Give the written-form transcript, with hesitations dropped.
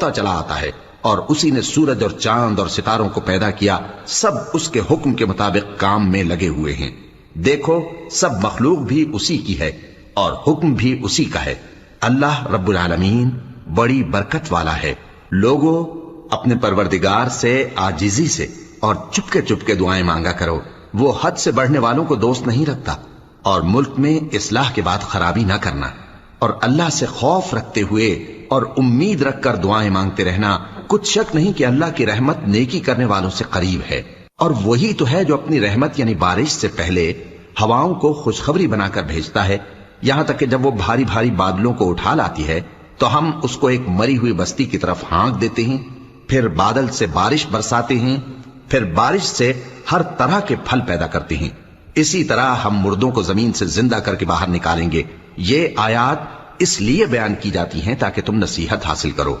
دوڑتا چلا آتا ہے، اور اسی نے سورج اور چاند اور ستاروں کو پیدا کیا، سب اس کے حکم کے مطابق کام میں لگے ہوئے ہیں۔ دیکھو سب مخلوق بھی اسی کی ہے اور حکم بھی اسی کا ہے۔ اللہ رب العالمین بڑی برکت والا ہے۔ لوگوں اپنے پروردگار سے عاجزی سے اور چپکے چپکے دعائیں مانگا کرو، وہ حد سے بڑھنے والوں کو دوست نہیں رکھتا، اور ملک میں اصلاح کے بعد خرابی نہ کرنا، اور اللہ سے خوف رکھتے ہوئے اور امید رکھ کر دعائیں مانگتے رہنا۔ کچھ شک نہیں کہ اللہ کی رحمت نیکی کرنے والوں سے قریب ہے، اور وہی تو ہے جو اپنی رحمت یعنی بارش سے پہلے ہواؤں کو خوشخبری بنا کر بھیجتا ہے، یہاں تک کہ جب وہ بھاری بھاری بادلوں کو اٹھا لاتی ہے تو ہم اس کو ایک مری ہوئی بستی کی طرف ہانک دیتے ہیں، پھر بادل سے بارش برساتے ہیں، پھر بارش سے ہر طرح کے پھل پیدا کرتے ہیں۔ اسی طرح ہم مردوں کو زمین سے زندہ کر کے باہر نکالیں گے۔ یہ آیات اس لیے بیان کی جاتی ہیں تاکہ تم نصیحت حاصل کرو۔